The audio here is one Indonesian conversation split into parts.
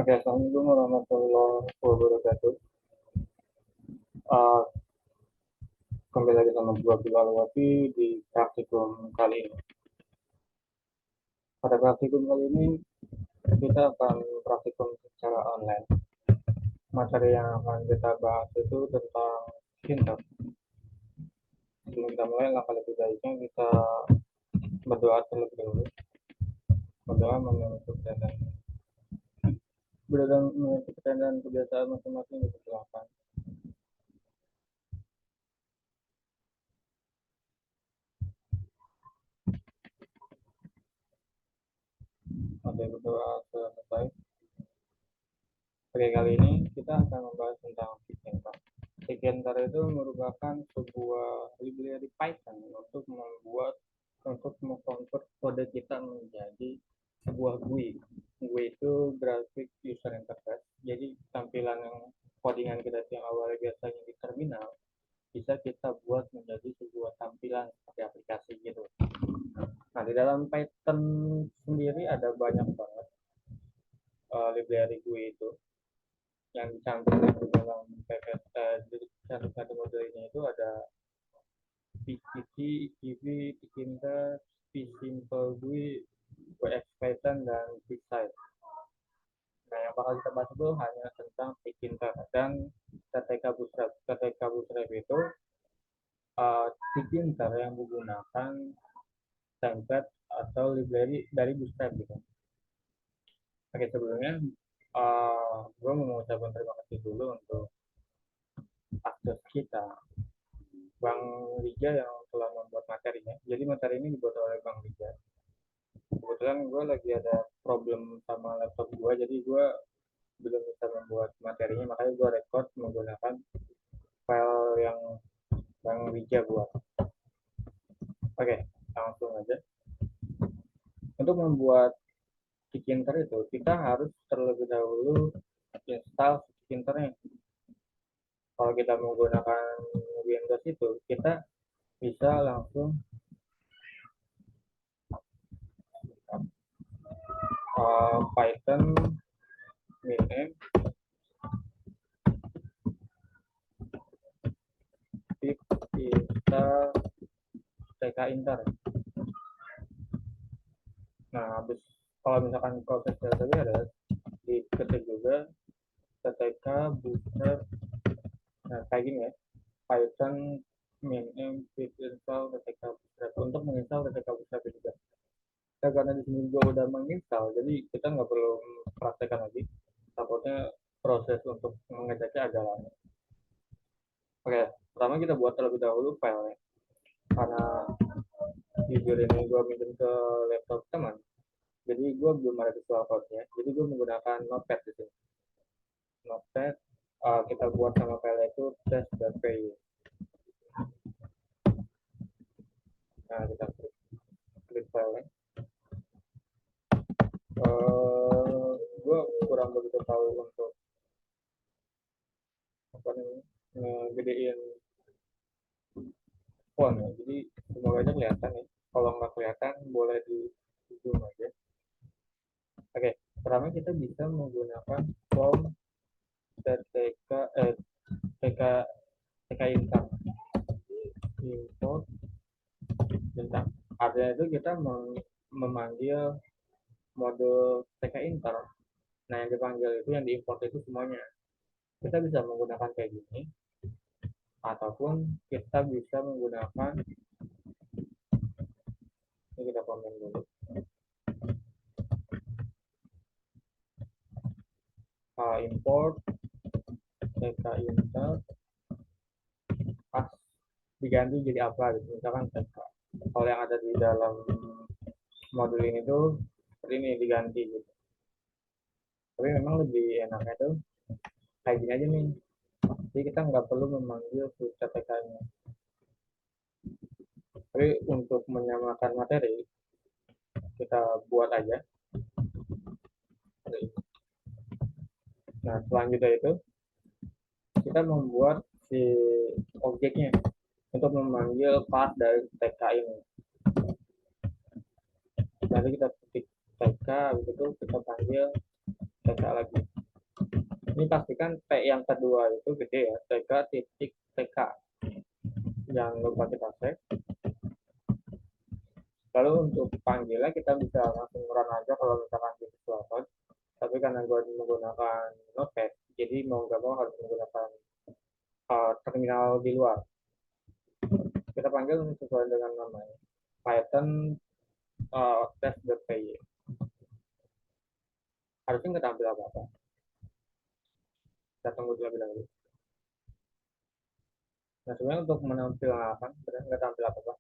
Oke, Assalamualaikum warahmatullahi wabarakatuh. Uh, Kembali lagi sama gua Bilal Wafi di praktikum kali ini. Pada praktikum kali ini kita akan praktikum secara online. Materi yang akan kita bahas itu tentang fintech. Sebelum kita mulai, langkah lebih baiknya kita berdoa terlebih dahulu. Berdoa menurut kepercayaan dan kebiasaan masing-masing dipersilakan. Oke, berdoa selesai. Oke, kali ini kita akan membahas tentang fintech. Tkinter itu merupakan sebuah library Python untuk mengkonvert kode kita menjadi sebuah GUI. GUI itu graphic user interface. Jadi tampilan yang codingan kita yang awalnya biasanya di terminal bisa kita buat menjadi sebuah tampilan seperti aplikasi gitu. Nah, di dalam Python sendiri ada banyak banget library GUI itu yang dicantumkan di dalam dicantumkan di model ini itu ada PCT, EV, Tkinter, P-Simple GUI, WX Python, dan P-Site. Nah, yang bakal kita bahas itu hanya tentang Tkinter dan TTK Bootstrap. TTK Bootstrap itu Tkinter yang menggunakan template atau library dari Bootstrap gitu. Oke, sebelumnya gue mau mengucapkan terima kasih dulu untuk akses kita Bang Rija yang telah membuat materinya. Jadi materi ini dibuat oleh Bang Rija. Kebetulan gue lagi ada problem sama laptop gue, jadi gue belum bisa membuat materinya, makanya gue record menggunakan file yang Bang Rija buat. Oke, langsung aja. Untuk membuat Tkinter itu, kita harus terlebih dahulu install Tkinternya. Kalau kita menggunakan Windows itu, kita bisa langsung Python minimap pip install tkinter. Nah, habis kalau misalkan prosesnya tadi ada diketik juga tk bootstrap. Nah, kayak gini ya, Python minimap pip install tk bootstrap untuk menginstal tk bootstrap juga. Nah, karena di sini juga udah menginstal, jadi kita nggak perlu praktekkan lagi. Takutnya proses untuk mengeceknya agak lama. Oke, pertama kita buat terlebih dahulu filenya. Karena jujur ini gue minjem ke laptop teman, jadi gue belum ada visual code-nya. Jadi gue menggunakan Notepad di sini. Notepad kita buat sama file itu test.py. Nah, kita klik filenya. Gue kurang begitu tahu untuk apa nih ngegedein font ya. Jadi semoga aja kelihatan ya. Kalau nggak kelihatan boleh di zoom aja. Oke, pertama kita bisa menggunakan form tk tk tk import tentang artinya itu kita memanggil mode tk inter. Nah, yang dipanggil itu yang diimport itu semuanya. Kita bisa menggunakan kayak gini ataupun kita bisa menggunakan ini, kita komen dulu import tk inter pas diganti jadi apa gitu, misalkan tk. Kalau yang ada di dalam modul ini tuh seperti ini diganti gitu, tapi memang lebih enaknya tuh kayak gini aja nih, jadi kita nggak perlu memanggil tk-nya. Tapi untuk menyamakan materi kita buat aja. Nah, selanjutnya itu kita membuat si objeknya untuk memanggil part dari tk ini. Nanti kita ketik tk, habis itu kita panggil tk lagi. kan T yang kedua itu gede ya, TK titik TK. Jangan lupa kita save. Lalu untuk panggilnya kita bisa langsung run aja kalau misalkan di Visual Code. Tapi karena gue menggunakan Notepad, jadi mau nggak mau harus menggunakan terminal di luar. Kita panggil sesuai dengan namanya Python test.py. Harusnya nggak tampil apa-apa. Kita tunggu terlebih dahulu. Nah sebenarnya untuk menampilkan nggak tampil apa-apa.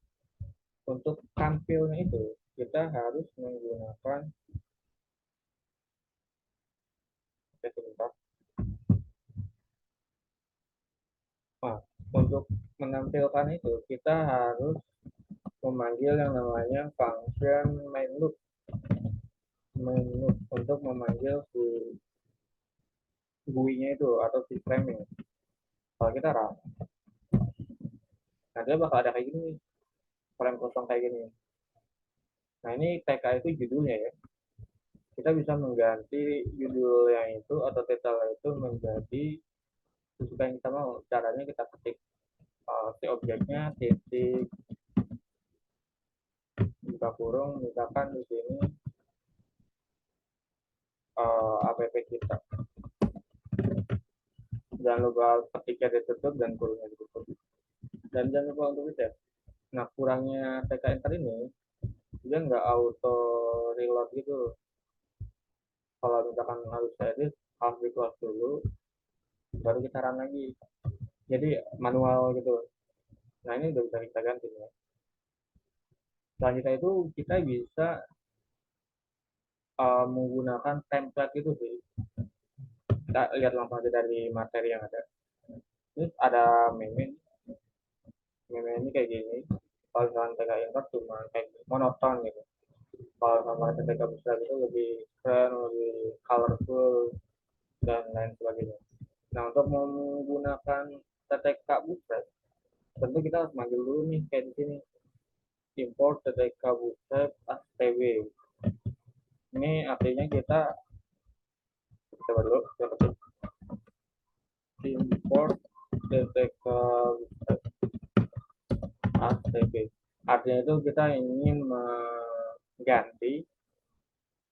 Untuk tampilnya itu kita harus menggunakan sebentar. Nah, untuk menampilkan itu kita harus memanggil yang namanya function main loop untuk memanggil si GUI-nya itu atau si framing. Kalau kita run, nanti bakal ada kayak gini, frame kosong kayak gini. Nah ini TK itu judulnya ya. Kita bisa mengganti judul yang itu atau title itu menjadi sesuka yang kita mau. Caranya kita ketik si objeknya titik buka kurung, misalkan di sini app kita. Jangan lupa ketiknya ditutup dan kurungnya ditutup. Dan jangan lupa untuk reset. Nah kurangnya TK Enter ini dia nggak auto reload gitu. Kalau misalkan harus edit harus di close dulu baru kita run lagi, jadi manual gitu. Nah ini udah bisa kita ganti ya. Selanjutnya itu kita bisa menggunakan template itu sih. Kita lihat langsung aja dari materi yang ada. Ini ada meme ini kayak gini. Kalau misalkan TK Invert cuma kayak monoton gitu. Kalau sama TK besar itu lebih keren, lebih colorful dan lain sebagainya. Nah untuk menggunakan TTK Bootstrap tentu kita harus manggil dulu nih kayak di sini import TTK Bootstrap stb. Ini artinya kita coba dulu import TTK Bootstrap stb. Artinya itu kita ingin mengganti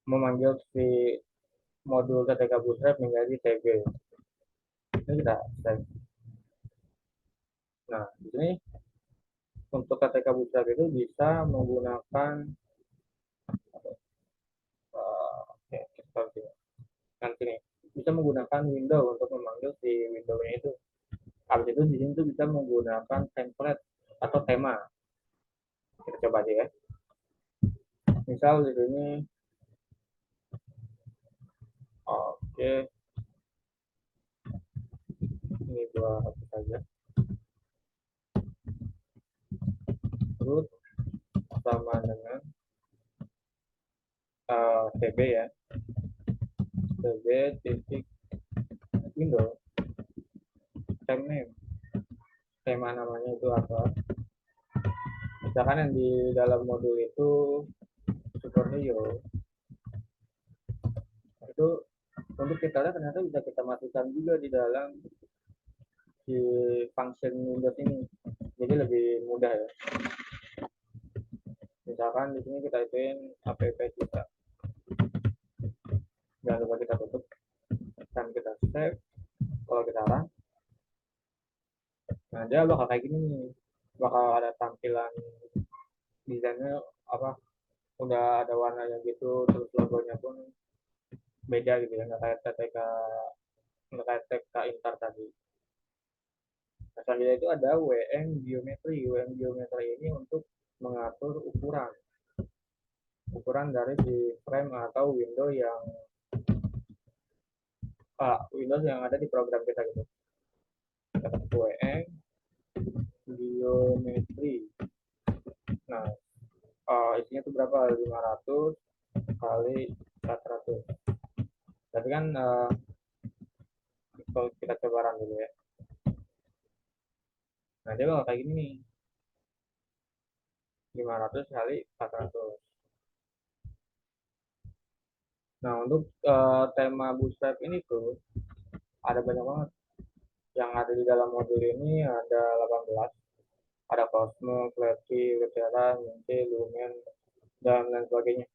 memanggil si modul TTK Bootstrap menjadi TB. Ini kita save. Nah di sini untuk TTK Bootstrap itu bisa menggunakan nanti nih bisa menggunakan window untuk memanggil si window-nya itu. Habis itu di sini tuh bisa menggunakan template atau tema. Kita coba aja ya. Misal di sini oke, ini gua hapus saja. Terus sama dengan cb ya. cb titik window tema namanya itu apa, misalkan yang di dalam modul itu Superhero itu untuk kita lihat ternyata bisa kita masukkan juga di dalam di function Windows ini, jadi lebih mudah ya. Misalkan di sini kita ituin app kita, jangan lupa kita tutup dan kita save. Kalau kita run, nah dia bakal kayak gini nih, bakal ada tampilan desainnya apa, udah ada warnanya gitu, terus logonya pun beda gitu ya, nggak kayak TK Intar tadi. Nah, selanjutnya itu ada WM Geometry. WM Geometry ini untuk mengatur ukuran dari di frame atau Windows yang ada di program kita gitu. Kita ketik WM Geometry. Nah, isinya itu berapa? 500 kali 400. Tapi kan kalau kita coba run dulu ya. Nah, dia bakal kayak gini nih. 500 kali 400. Nah, untuk tema bootstrap ini tuh ada banyak banget yang ada di dalam modul ini, ada 18, ada Cosmo, Flappy, Veteran, Minty, Lumen, dan lain sebagainya.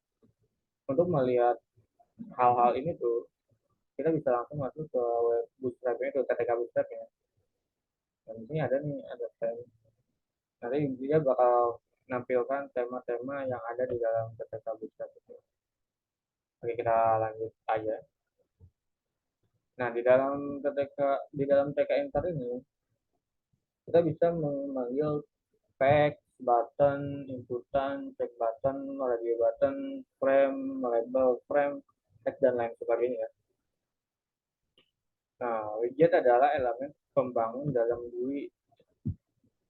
Untuk melihat hal-hal ini tuh, kita bisa langsung masuk ke web bootstrap-nya, ke KTK bootstrap-nya. Dan ini ada nih, ada tem. Nanti dia bakal menampilkan tema-tema yang ada di dalam KTK bootstrap itu. Oke, kita lanjut aja. Nah, di dalam TK Inter ini, kita bisa memanggil text, button, inputan, check button, radio button, frame, label frame, text, dan lain sebagainya. Nah, widget adalah elemen pembangun dalam GUI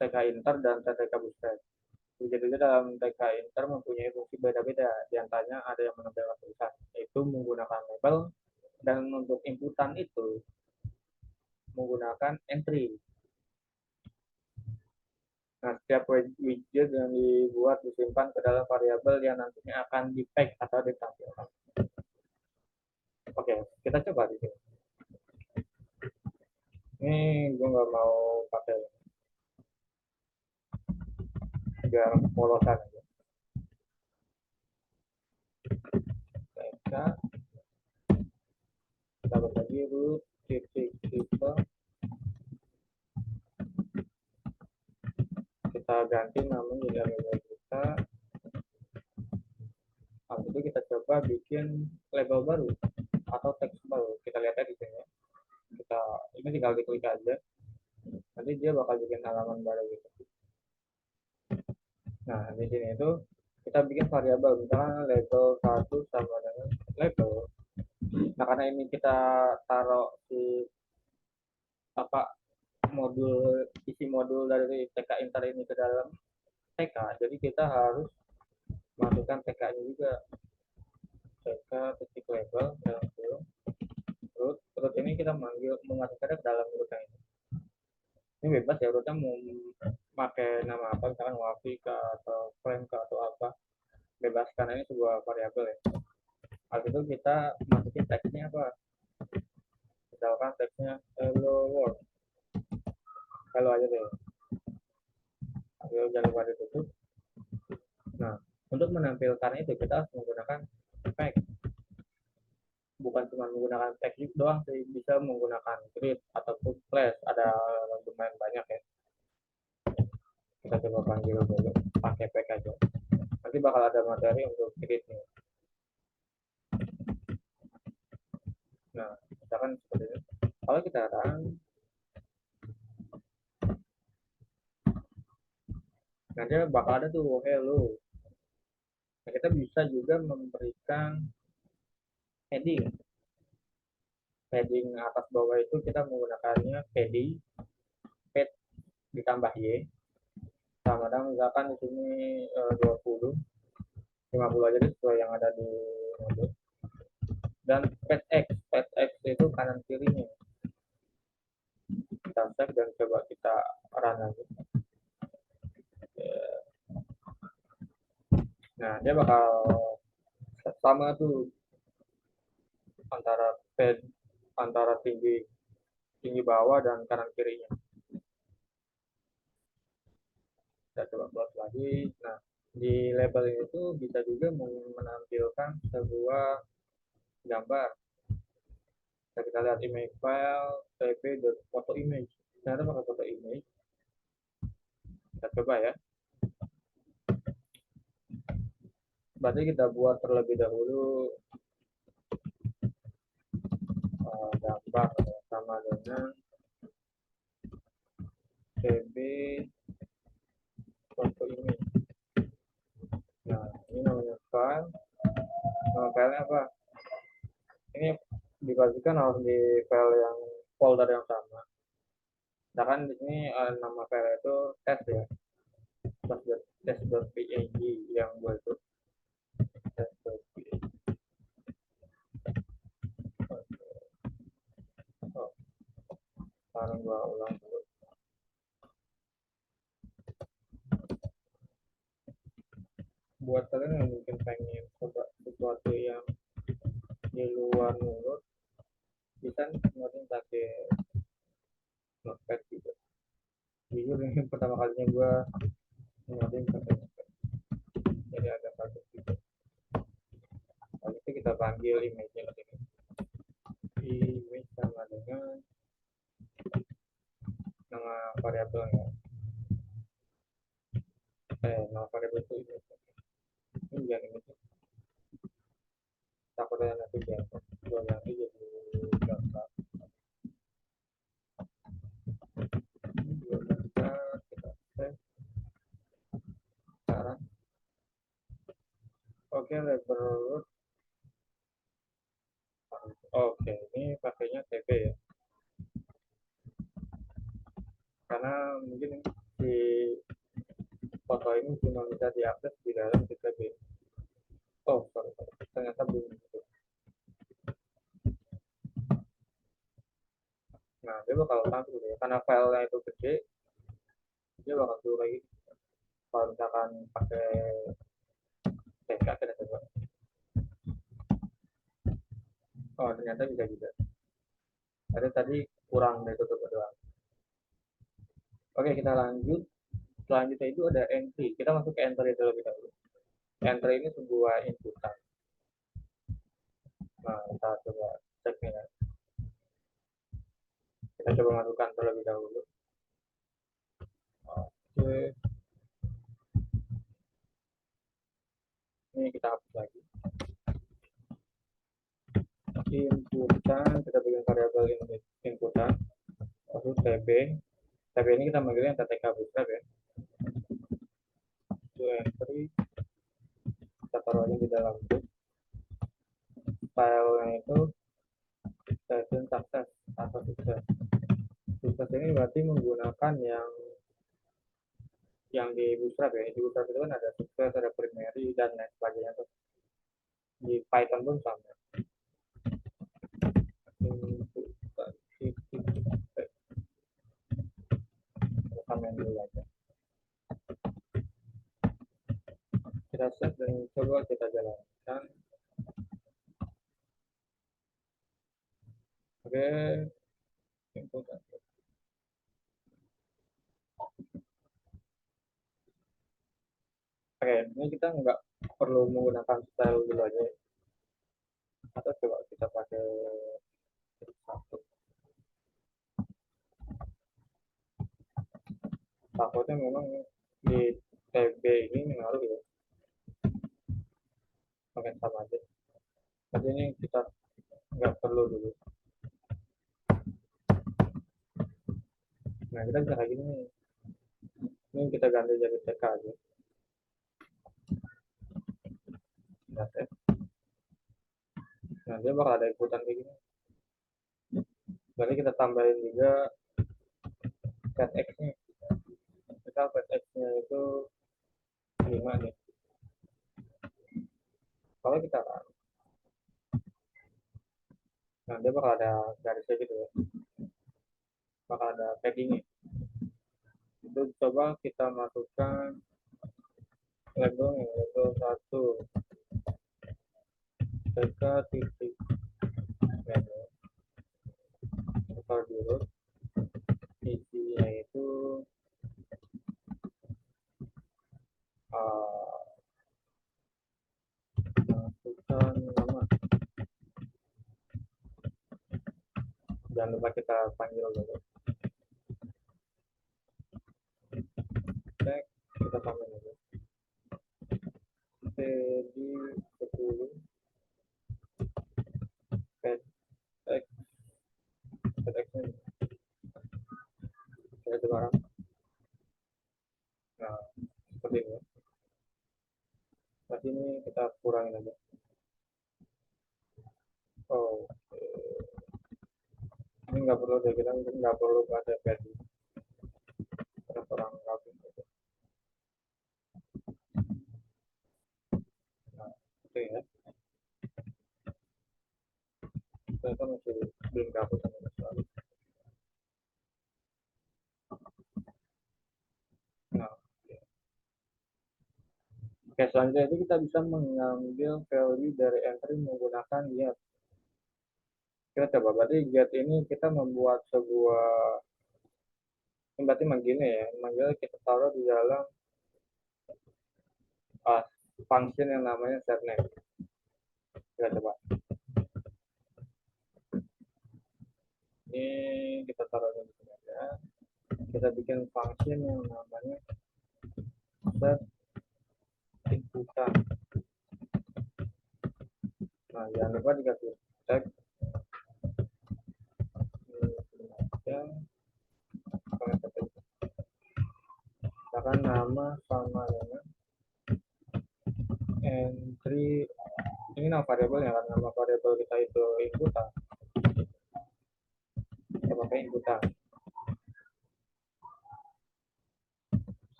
TK Inter dan TK Bootstrap. Widget-widget dalam TK Inter mempunyai fungsi beda-beda. Di antaranya ada yang menampilkan tulisan, yaitu menggunakan label, dan untuk inputan itu menggunakan entry. Nah, setiap widget yang dibuat disimpan ke dalam variabel yang nantinya akan di-pack atau ditampilkan. Oke, kita coba di sini. Ini gue nggak mau pakai biar polosan aja. Kita berbagi root titik tipe, kita ganti nama jadi kita. Habis itu kita coba bikin label baru atau teks baru. Kita lihat di sini. Ini tinggal diklik aja. Nanti dia bakal bikin halaman baru gitu. Nah, di sini itu kita bikin variabel, misalnya label 1 sama dengan label. Nah, karena ini kita taruh di isi modul dari TK Inter ini ke dalam TK, jadi kita harus masukkan TK-nya juga. TK titik label dalam root ini kita memasukkan ke dalam root ini. Ini bebas ya, rootnya mau pakai nama apa, misalkan wafi atau frame atau apa, bebas karena ini sebuah variabel ya. Habis itu kita masukin teksnya apa, misalkan teksnya hello world, hello aja deh. Ayo, jangan lupa ditutup. Nah, untuk menampilkan itu kita harus menggunakan tag. Bukan cuma menggunakan tag doang sih, bisa menggunakan grid ataupun flash, ada lumayan banyak ya. Kita coba panggil dulu pakai tag aja. Nanti bakal ada materi untuk grid nih. Nah, misalkan seperti ini. Kalau kita run, nanti bakal ada tuh hello. Nah, kita bisa juga memberikan heading. Heading atas bawah itu kita menggunakannya padding, pad ditambah y. Sama dengan misalkan di sini 20, 50 aja deh sesuai yang ada di modul. Dan pad x itu kanan kirinya. Kita save dan coba kita run lagi. Nah, dia bakal sama tuh antara pad, antara tinggi bawah dan kanan kirinya. Kita coba close lagi. Nah, di label itu bisa juga menampilkan sebuah gambar. Kita lihat image file tb.photo image. Ternyata pakai foto image. Kita coba ya. Berarti kita buat terlebih dahulu gambar sama dengan tb foto image. Nah, ini namanya file. Nama filenya apa? Ini dipastikan harus di file yang folder yang sama. Sedangkan di sini nama file itu test ya, test.png yang gue itu test.png. Oh, sekarang gue ulang dulu. Buat kalian yang mungkin pengen coba sesuatu yang di luar mulut, bisa ngoding pakai notepad gitu. Jujur ini pertama kalinya gue ngoding pakai notepad, jadi agak bagus gitu. Lalu itu kita panggil image-nya ke sini. Image sama dengan nama variabelnya. Nama variabel itu image. Ini jangan image. Takutnya nanti jatuh. Gue nanti jadi gambar. Ini gue gambar, kita save. Sekarang, oke, label. Oke, ini pakainya TP ya. Karena mungkin di foto ini cuma bisa diakses di dalam TP. Oh, sorry, sorry. Ternyata belum gitu. Nah, dia bakal tampil ya. Karena filenya itu gede, dia bakal dulu lagi. Kalau misalkan pakai TK, kita coba. Oh, ternyata bisa juga. Ada tadi kurang dari tutup doang. Oke, kita lanjut. Selanjutnya itu ada entry. Kita masuk ke entry terlebih dahulu. Entry ini sebuah inputan. Nah, kita coba cek nih ya. Kita coba masukkan terlebih dahulu. Oke, ini kita hapus lagi. Inputan, kita bikin variabel inputan. Lalu TB. TB ini kita manggilnya TTK bootstrap ya. Itu entry. Kita taruh aja di dalam boot. Filenya itu session success atau sukses. Sukses ini berarti menggunakan yang di bootstrap ya. Di bootstrap itu kan ada sukses, ada primary dan lain sebagainya tuh. Di Python pun sama. Inputan kita main dulu aja. Kita set dan coba kita jalankan. Oke, inputan. Oke, ini kita nggak perlu menggunakan style dulu aja. Atau coba kita pakai satu. Takutnya memang di TB ini mengaruh ya. Oke, sama aja. Tapi ini kita nggak perlu dulu. Nah, kita bisa kayak gini nih. Ini kita ganti jadi TK aja. Nah, nah, dia bakal ada ikutan kayak gini. Jadi kita tambahin juga set X-nya. Kita set X-nya itu 5 nih. Kalau kita run, nah dia bakal ada garisnya gitu ya. Bakal ada paddingnya. Itu coba kita masukkan labelnya, label 1 TK titik label. Kita dulu isinya itu masukkan nama. Jangan lupa kita panggil dulu. Cek, kita panggil dulu. Jadi 10 pet X pet X ini. Kita coba. Nah, seperti ini. Tapi ini kita kurangin aja. Oh, ini nggak perlu deh, kita nggak perlu ada value. Kita kurang lagi. Nah, oke ya. Kita masih belum gabut sama sekali. Nah, oke, selanjutnya itu kita bisa mengambil value dari entry menggunakan lihat. Kita coba, berarti get ini kita membuat sebuah, ini berarti manggilnya ya, manggilnya kita taruh di dalam uh, function yang namanya setName. Kita coba, ini kita taruh di sini aja. Kita bikin function yang namanya set inputan. Nah, jangan lupa dikasih tag yang misalkan nama sama dengan entry, ini nama variabel ya, kan nama variabel kita itu inputan, kita pakai inputan.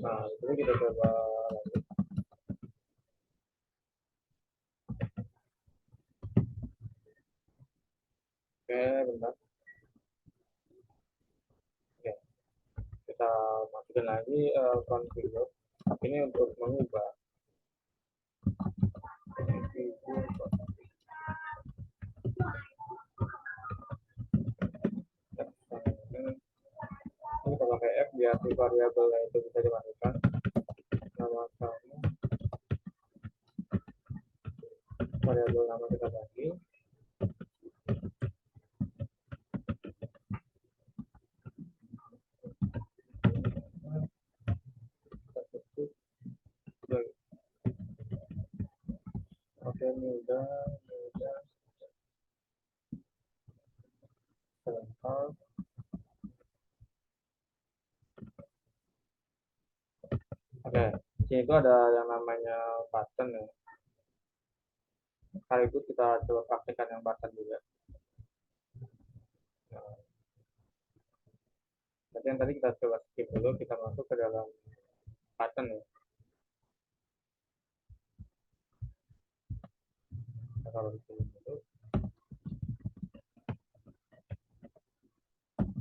Nah, itu kita coba lagi. Oke, bentar. Oke, kita masukin lagi configure. Tapi ini untuk mengubah. Ini kita pakai F biar si variabelnya itu bisa dimasukkan. Nama kamu, variabel nama kita bagi. Oke, ini udah sebentar. Oke, di sini itu ada yang namanya button ya. Kali itu kita coba praktekkan yang button juga. Nah, berarti yang tadi kita coba skip dulu, kita masuk ke dalam button ya. Kita taruh di sini dulu.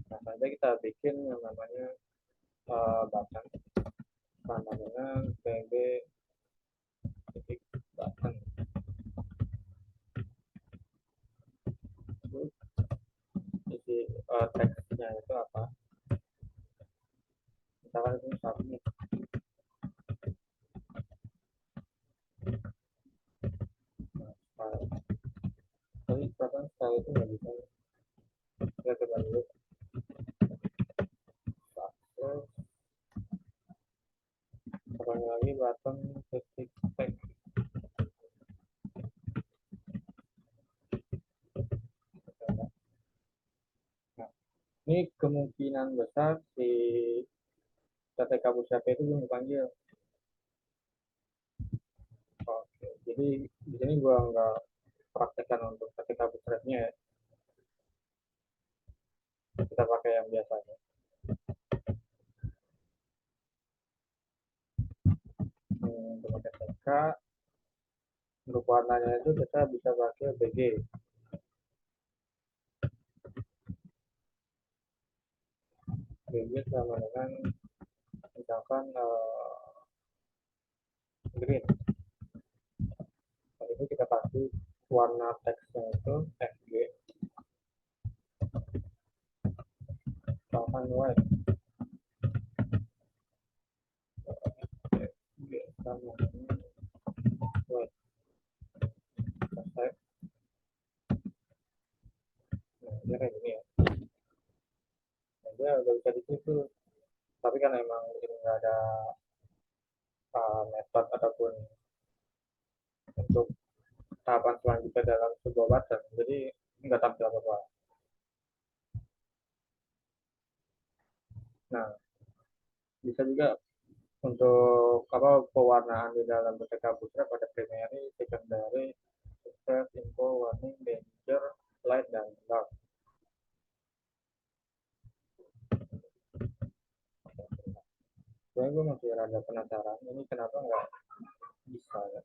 Nah, saja kita bikin yang namanya button sama dengan pb titik button. Terus isi teksnya itu apa? Misalkan itu submit. Nah, tapi misalkan style itu nggak bisa. Kita coba dulu. Terus sekarang lagi button titik text. Nah, ini kemungkinan besar si TTK Pusat itu belum dipanggil. Oke, jadi di sini gua nggak praktekkan untuk TTK Pusatnya ya. Kita pakai yang biasanya. Untuk pakai TK, untuk warnanya itu kita bisa pakai BG. BG sama dengan misalkan green. Nah, itu kita kasih warna teksnya itu FG, misalkan white. FG sama dengan white. Selesai. Nah, ini kayak gini ya. Nah, dia udah bisa di situ. Tapi kan emang ini nggak ada metode ataupun untuk tahapan selanjutnya dalam sebuah button. Jadi nggak tampil apa-apa. Nah, bisa juga untuk apa pewarnaan di dalam BTK Bootstrap pada primary, secondary, success, info, warning, danger, light, dan dark. Soalnya gue masih rada penasaran, ini kenapa nggak bisa ya?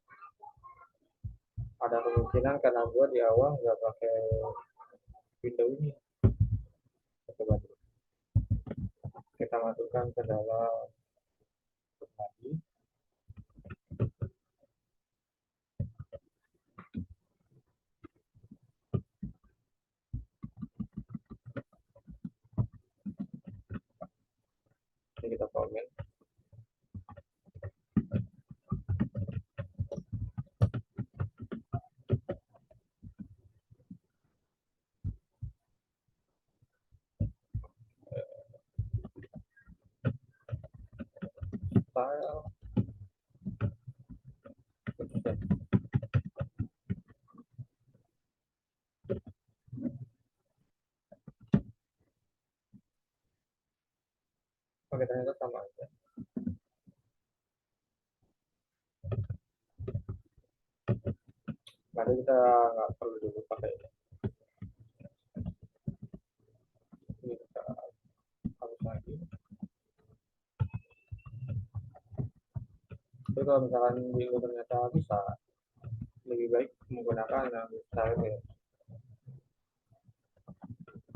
Ada kemungkinan karena gue di awal nggak pakai window ini. Coba dulu. Kita masukkan ke dalam lagi. style. Oke, ternyata sama aja. Nanti kita nggak perlu dulu pakai ini. Ini kita hapus lagi. Tapi kalau misalkan Windows ternyata bisa, lebih baik menggunakan yang style ya.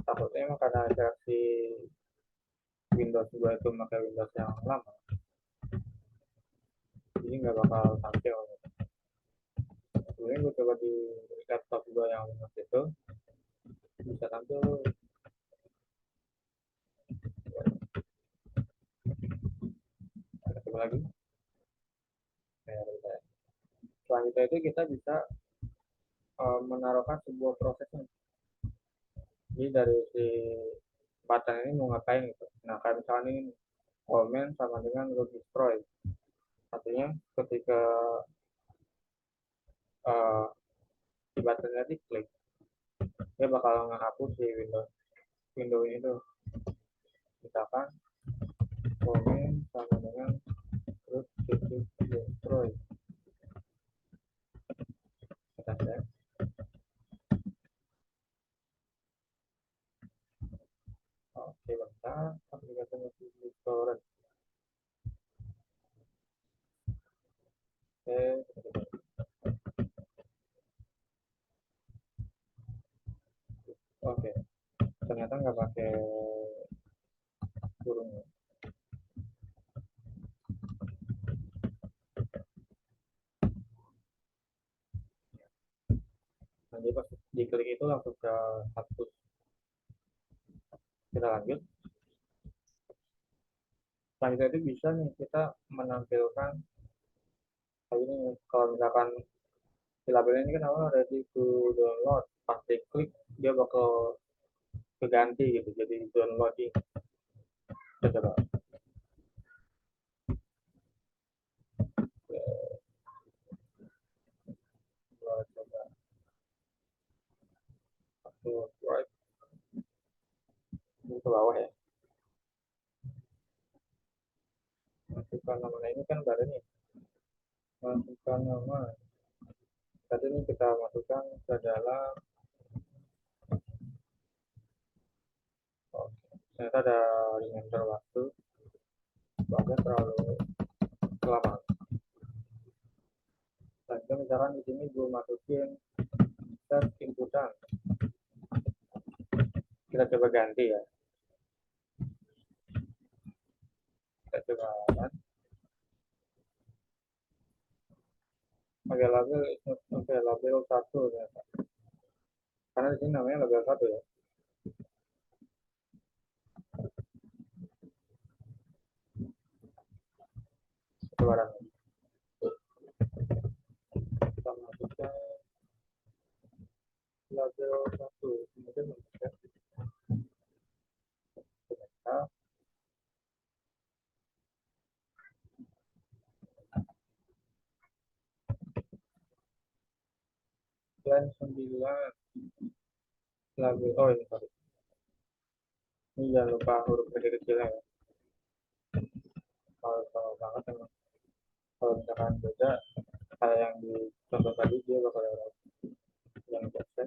Takutnya emang karena versi Windows 2 itu pakai Windows yang lama, jadi nggak bakal tampil. Sebenarnya gue coba di laptop gue yang Windows itu bisa tampil. Kita coba lagi. Selanjutnya itu kita bisa menaruhkan sebuah prosesnya. Jadi dari si button ini mau ngapain gitu. Nah, kayak misalnya ini comment sama dengan load destroy. Artinya ketika uh, di buttonnya diklik, dia bakal menghapus si window ini tuh. Misalkan comment sama dengan load destroy. Kita cek. Oke, bentar. Aplikasi masih di storage. Oke, oke. Ternyata nggak pakai kurung. Nah, jadi pas diklik itu langsung ke hapus. Kita lanjut. Selanjutnya itu bisa nih kita menampilkan ini kalau misalkan si label ini kan awal ready to download, pas diklik dia bakal keganti gitu jadi downloading. Kita coba. Coba upload right ini ke bawah ya. Masukkan nama ini kan baru nih. Masukkan nama. Tadi ini kita masukkan ke dalam. Oh, ternyata ada reminder waktu. Bahkan terlalu lama. Selanjutnya misalkan di sini gue masukin set inputan. Kita coba ganti ya. Kita coba kan. Pakai label 1 ternyata. Karena di sini namanya label 1 ya. Coba kita masukkan label 1 kemudian masukkan kita dan 9 label. Oh ini sorry, ini jangan lupa huruf kecil-kecilnya ya. Kalau banget emang kalau misalkan beda kayak yang di contoh tadi dia bakal yang biasa.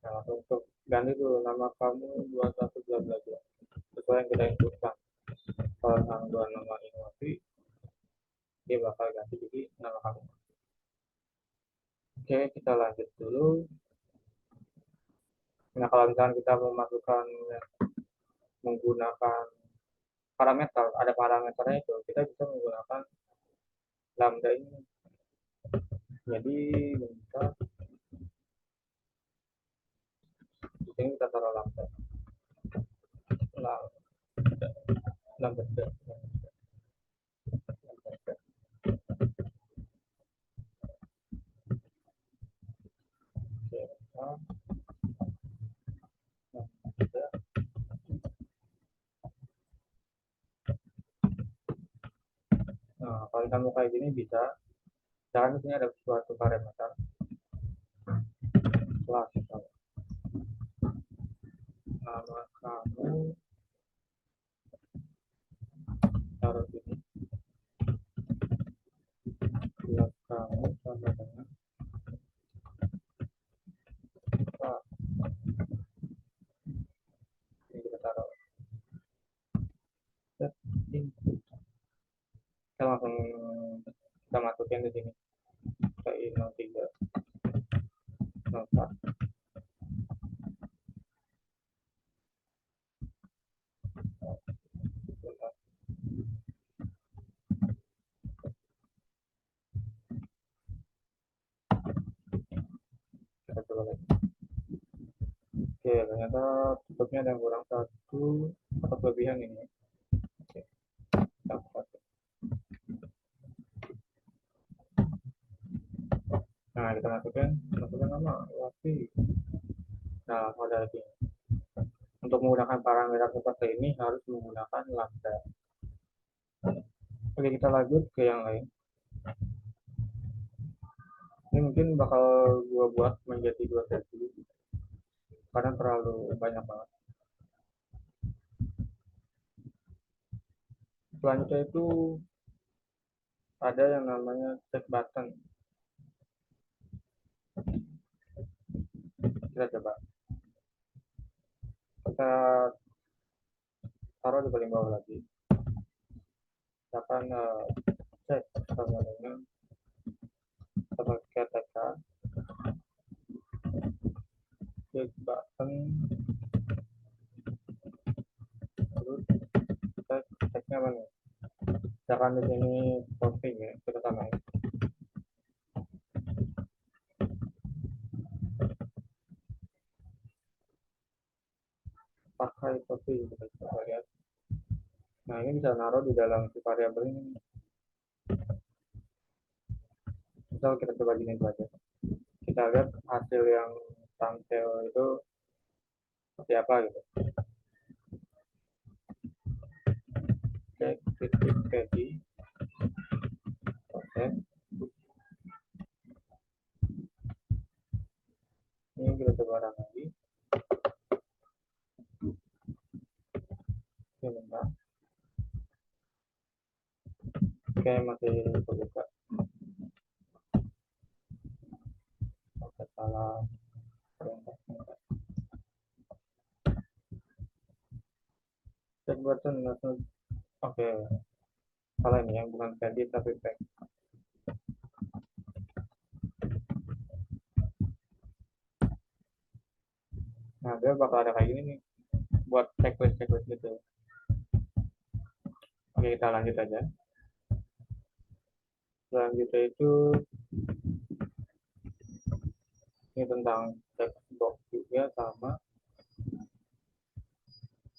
Nah, untuk ganti dulu nama kamu 21 bla bla bla sesuai yang kita inputkan. Kalau dua nama ini mati, dia bakal ganti jadi nama kamu. Oke, kita lanjut dulu. Nah, kalau misalkan kita memasukkan menggunakan parameter, ada parameternya itu, kita bisa menggunakan lambda ini. Jadi kita di sini kita taruh lambda, lambda, lambda. Oke, lambda. kamu kayak gini bisa, misalkan di sini ada suatu parameter kelas, nama kamu taruh sini, kelas kamu sama dengan kelas. Ini kita taruh set input. Kita langsung kita masukin di sini ke i03 04. Kita coba lagi. Oke, ternyata tutupnya ada yang kurang satu atau kelebihan ini. Oke, kita satu. Nah, kita masukkan nama Wafi. Nah, pada lagi. Untuk menggunakan parameter seperti ini harus menggunakan lambda. Oke, kita lanjut ke yang lain. Ini mungkin bakal gua buat menjadi 2 sesi karena terlalu banyak banget. Selanjutnya itu ada yang namanya check button. Kita coba. Kita taruh di paling bawah lagi. Misalkan cek sama dengan pakai TK check button, terus ceknya apa nih? Misalkan di sini topping ya, kita tambahin. Pakai topping, kita coba lihat. Nah, ini bisa naruh di dalam si variabel ini. Misal kita coba gini aja. Kita lihat hasil yang tampil itu seperti apa gitu. Cek titik ready proses. Ini kita coba run lagi. Oke, bentar. Oke, masih terbuka. Oke, salah. Check button langsung. Oke, salah ini yang bukan ready tapi back. Nah, dia bakal ada kayak gini nih buat checklist gitu. Oke, kita lanjut aja. Selanjutnya itu ini tentang checkbox juga sama.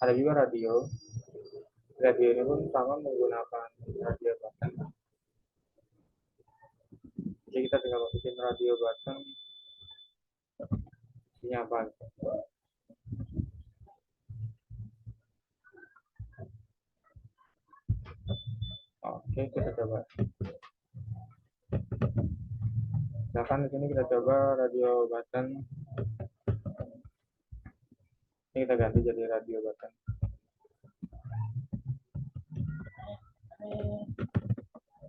Ada juga radio. Radio ini pun sama menggunakan radio button. Jadi kita tinggal masukin radio button ini apa gitu. Oke, kita coba. Misalkan di sini kita coba radio button. Ini kita ganti jadi radio button.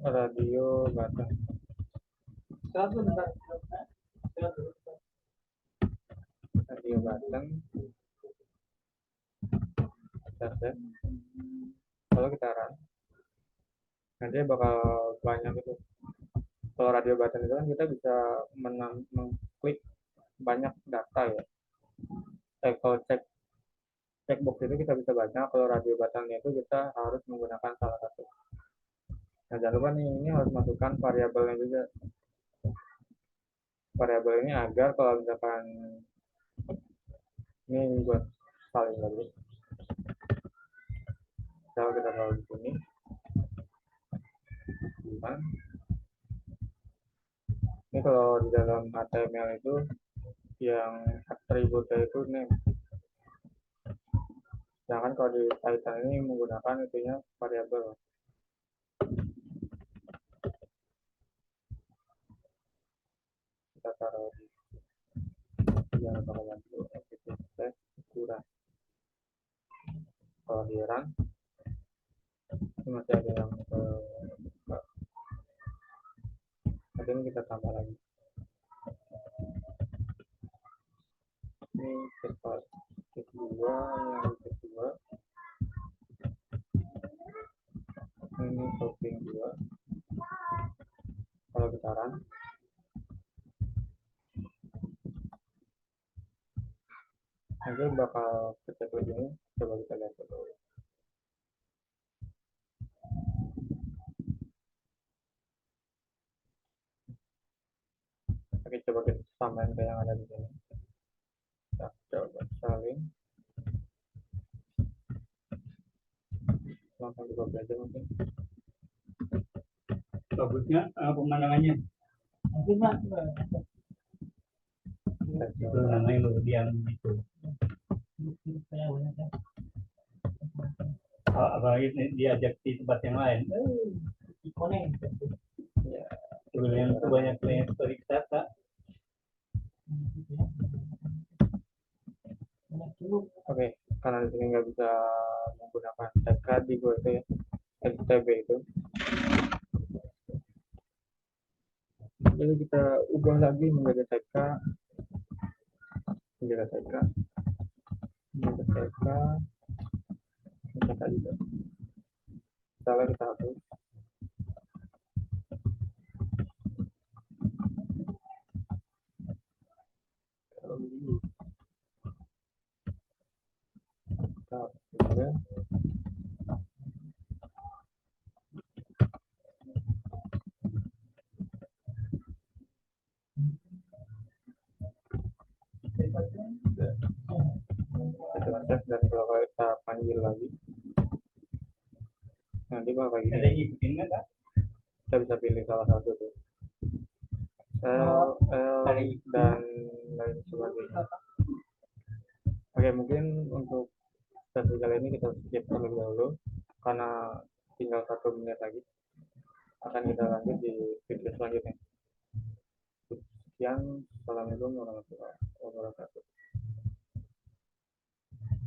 Radio button. Radio button. Set. Kalau kita run, nanti bakal banyak itu. Kalau radio button itu kan kita bisa mengklik banyak data ya. Kalau checkbox itu kita bisa baca, kalau radio buttonnya itu kita harus menggunakan salah satu. Nah, jangan lupa nih, ini harus masukkan variabelnya juga. Variabel ini agar kalau misalkan ini buat saling lagi. Kalau kita taruh di sini, ini kalau di dalam HTML itu yang atributnya itu name. Sedangkan kalau di Python ini menggunakan itunya variabel. taruh di jangan pakai bantu aktivitas kurang. Kalau di run ini masih ada yang nanti ini kita tambah lagi. Ini cepat kedua, yang kedua ini shopping 2. Kalau kita run nanti bakal kecek lagi nih, coba kita lihat dulu. Oke, coba kita samain ke yang ada di sini. Kita coba salin langsung dibuka aja mungkin. Bagusnya pemandangannya. Itu namanya kemudian gitu. Apalagi diajak di tempat yang lain. Ya, sebenarnya itu banyak wisata. Oke, karena di sini nggak bisa menggunakan TK di gue itu ya, STB itu. Jadi kita ubah lagi menjadi TK, menjadi TK, menjadi TK, TK juga. Setelah kita hapus. Kita hapus juga. Kita cek dan kalau kita panggil lagi, nanti bakal kayak gini. Kita bisa pilih salah satu tuh. L, dan lain sebagainya. Oke, mungkin untuk sesi kali ini kita skip terlebih dahulu karena tinggal 1 menit lagi. Akan kita lanjut di video selanjutnya. Sekian, assalamualaikum warahmatullahi wabarakatuh.